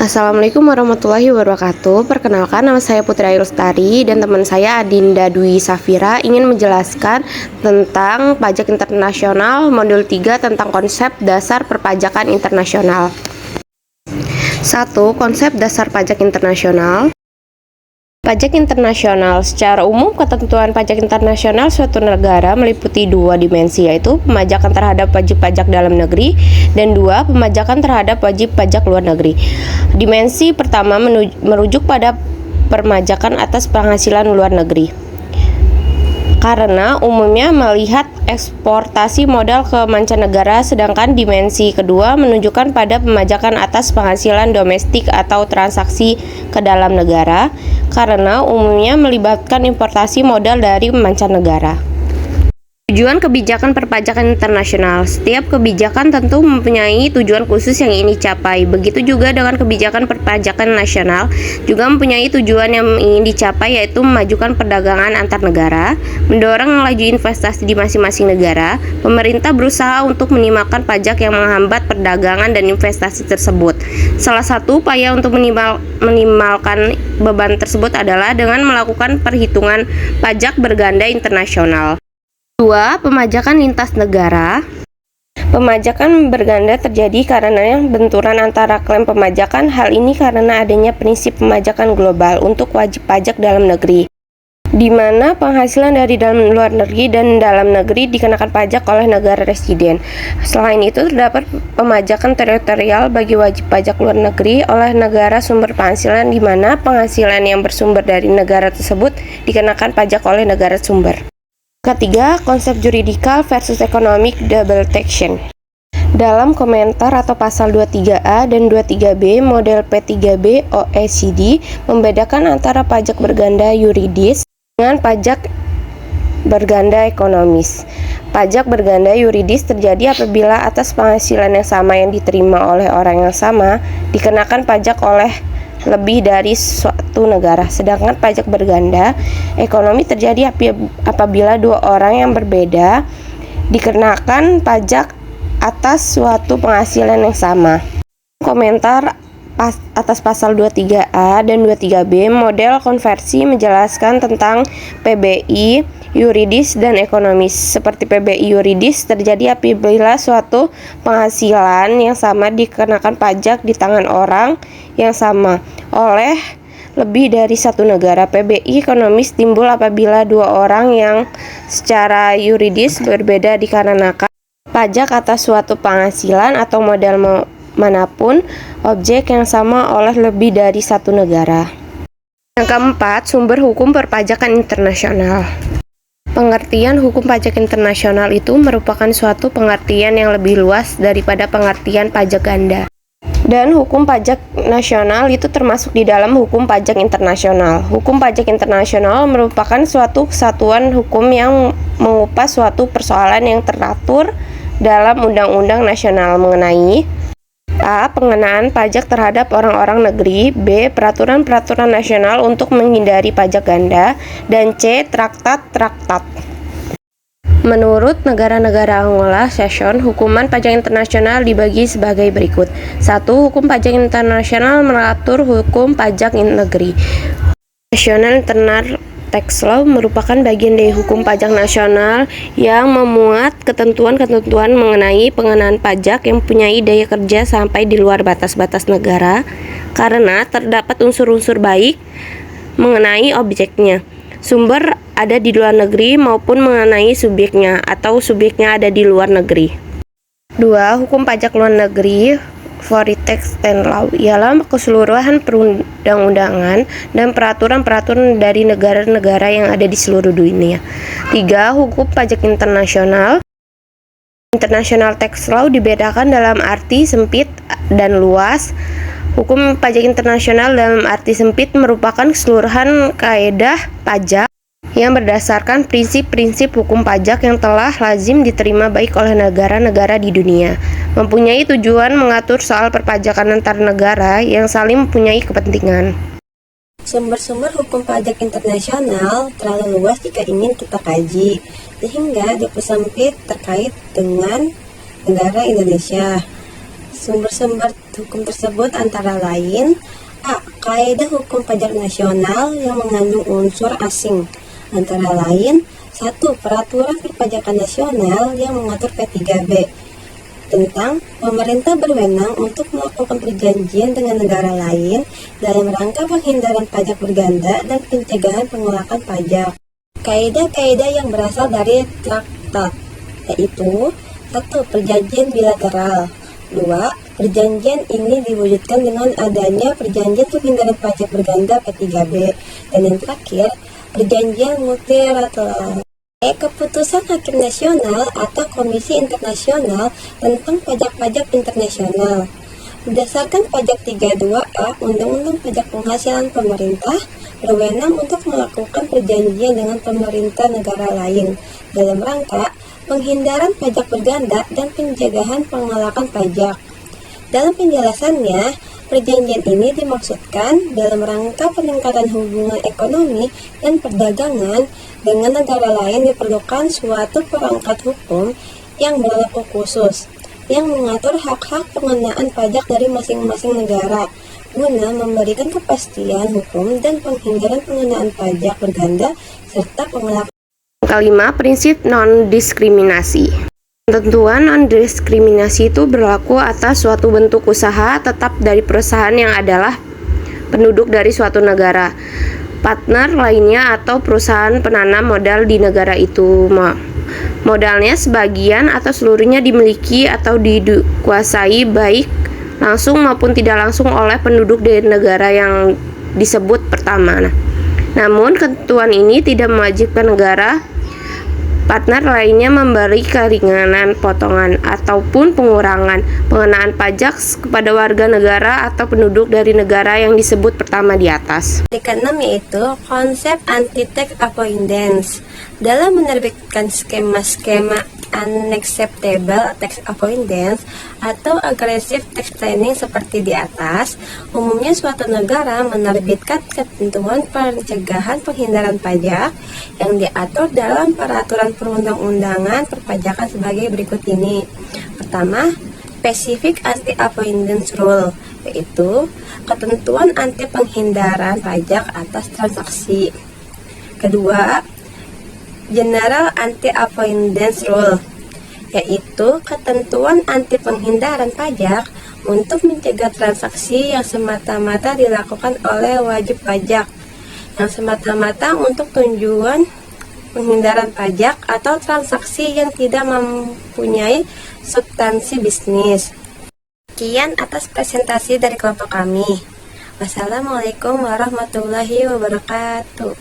Assalamualaikum warahmatullahi wabarakatuh. Perkenalkan, nama saya Putri Ayu Lestari dan teman saya Adinda Dwi Safira ingin menjelaskan tentang pajak internasional modul 3 tentang konsep dasar perpajakan internasional. 1. Konsep dasar pajak internasional. Pajak internasional. Secara umum, ketentuan pajak internasional suatu negara meliputi dua dimensi, yaitu pemajakan terhadap wajib pajak dalam negeri dan 2. Pemajakan terhadap wajib pajak luar negeri. Dimensi pertama merujuk pada perpajakan atas penghasilan luar negeri, karena umumnya melihat eksportasi modal ke mancanegara, sedangkan dimensi kedua menunjukkan pada pemajakan atas penghasilan domestik atau transaksi ke dalam negara, karena umumnya melibatkan importasi modal dari mancanegara. Tujuan kebijakan perpajakan internasional. Setiap kebijakan tentu mempunyai tujuan khusus yang ingin dicapai. Begitu juga dengan kebijakan perpajakan nasional juga mempunyai tujuan yang ingin dicapai, yaitu memajukan perdagangan antar negara, mendorong laju investasi di masing-masing negara. Pemerintah berusaha untuk minimalkan pajak yang menghambat perdagangan dan investasi tersebut. Salah satu upaya untuk minimalkan beban tersebut adalah dengan melakukan perhitungan pajak berganda internasional. 2. Pemajakan lintas negara. Pemajakan berganda terjadi karena benturan antara klaim pemajakan. Hal ini karena adanya prinsip pemajakan global untuk wajib pajak dalam negeri, di mana penghasilan dari dalam luar negeri dan dalam negeri dikenakan pajak oleh negara residen. Selain itu, terdapat pemajakan teritorial bagi wajib pajak luar negeri oleh negara sumber penghasilan, di mana penghasilan yang bersumber dari negara tersebut dikenakan pajak oleh negara sumber. Ketiga, konsep juridikal versus economic double taxation. Dalam komentar atau pasal 23A dan 23B model P3B OECD membedakan antara pajak berganda yuridis dengan pajak berganda ekonomis. Pajak berganda yuridis terjadi apabila atas penghasilan yang sama yang diterima oleh orang yang sama dikenakan pajak oleh lebih dari suatu negara, sedangkan pajak berganda ekonomi terjadi apabila dua orang yang berbeda dikenakan pajak atas suatu penghasilan yang sama. Komentar atas pasal 23A dan 23B model konversi menjelaskan tentang PBI yuridis dan ekonomis. Seperti PBI yuridis terjadi apabila suatu penghasilan yang sama dikenakan pajak di tangan orang yang sama oleh lebih dari satu negara. PBI ekonomis timbul apabila dua orang yang secara yuridis berbeda dikarenakan pajak atas suatu penghasilan atau modal manapun objek yang sama oleh lebih dari satu negara. Yang keempat, sumber hukum perpajakan internasional. Pengertian hukum pajak internasional itu merupakan suatu pengertian yang lebih luas daripada pengertian pajak ganda. Dan hukum pajak nasional itu termasuk di dalam hukum pajak internasional. Hukum pajak internasional merupakan suatu kesatuan hukum yang mengupas suatu persoalan yang teratur dalam undang-undang nasional mengenai A. Pengenaan pajak terhadap orang-orang negeri, B. Peraturan-peraturan nasional untuk menghindari pajak ganda, dan C. Traktat-traktat. Menurut negara-negara Anglo-Saxon, hukuman pajak internasional dibagi sebagai berikut. 1. Hukum pajak internasional mengatur hukum pajak negeri. National Internal Tax Law merupakan bagian dari hukum pajak nasional yang memuat ketentuan-ketentuan mengenai pengenaan pajak yang mempunyai daya kerja sampai di luar batas-batas negara, karena terdapat unsur-unsur baik mengenai objeknya, sumber ada di luar negeri, maupun mengenai subjeknya atau subjeknya ada di luar negeri. 2. Hukum pajak luar negeri Foreign Tax Law ialah keseluruhan perundang-undangan dan peraturan-peraturan dari negara-negara yang ada di seluruh dunia. 3. Hukum pajak internasional. International Tax Law dibedakan dalam arti sempit dan luas. Hukum pajak internasional dalam arti sempit merupakan keseluruhan kaedah pajak yang berdasarkan prinsip-prinsip hukum pajak yang telah lazim diterima baik oleh negara-negara di dunia, mempunyai tujuan mengatur soal perpajakan antar negara yang saling mempunyai kepentingan. Sumber-sumber hukum pajak internasional terlalu luas jika ingin kita kaji, sehingga dipersempit terkait dengan negara Indonesia. Sumber-sumber hukum tersebut antara lain: A. Kaidah hukum pajak nasional yang mengandung unsur asing, antara lain 1. Peraturan perpajakan nasional yang mengatur P3B tentang pemerintah berwenang untuk melakukan perjanjian dengan negara lain dalam rangka penghindaran pajak berganda dan pencegahan penolakan pajak. Kaidah-kaidah yang berasal dari traktat, yaitu 1. Perjanjian bilateral. 2. Perjanjian ini diwujudkan dengan adanya perjanjian penghindaran pajak berganda P3B. Dan yang terakhir, perjanjian multilateral. Keputusan Hakim Nasional atau Komisi Internasional tentang Pajak-Pajak Internasional. Berdasarkan Pajak 32A Undang-Undang Pajak Penghasilan Pemerintah, berwenang untuk melakukan perjanjian dengan pemerintah negara lain dalam rangka penghindaran pajak berganda dan pencegahan penolakan pajak. Dalam penjelasannya, perjanjian ini dimaksudkan dalam rangka peningkatan hubungan ekonomi dan perdagangan dengan negara lain diperlukan suatu perangkat hukum yang berlaku khusus, yang mengatur hak-hak pengenaan pajak dari masing-masing negara, guna memberikan kepastian hukum dan penghindaran pengenaan pajak berganda serta pengelak. Kelima, prinsip non-diskriminasi. Ketentuan non-diskriminasi itu berlaku atas suatu bentuk usaha tetap dari perusahaan yang adalah penduduk dari suatu negara, partner lainnya atau perusahaan penanam modal di negara itu. Modalnya sebagian atau seluruhnya dimiliki atau dikuasai baik langsung maupun tidak langsung oleh penduduk dari negara yang disebut pertama. Namun ketentuan ini tidak mewajibkan negara partner lainnya memberi keringanan, potongan, ataupun pengurangan pengenaan pajak kepada warga negara atau penduduk dari negara yang disebut pertama di atas. Yang keenam yaitu konsep anti-tax avoidance. Dalam menerbitkan skema-skema unacceptable tax avoidance atau aggressive tax planning seperti di atas, umumnya suatu negara menerbitkan ketentuan pencegahan penghindaran pajak yang diatur dalam peraturan perundang-undangan perpajakan sebagai berikut ini. Pertama, Specific Anti-Avoidance Rule, yaitu ketentuan anti penghindaran pajak atas transaksi. Kedua, General Anti-Avoidance Rule, yaitu ketentuan anti penghindaran pajak untuk mencegah transaksi yang semata-mata dilakukan oleh wajib pajak, yang semata-mata untuk tujuan penghindaran pajak atau transaksi yang tidak mempunyai substansi bisnis. Sekian atas presentasi dari kelompok kami. Wassalamualaikum warahmatullahi wabarakatuh.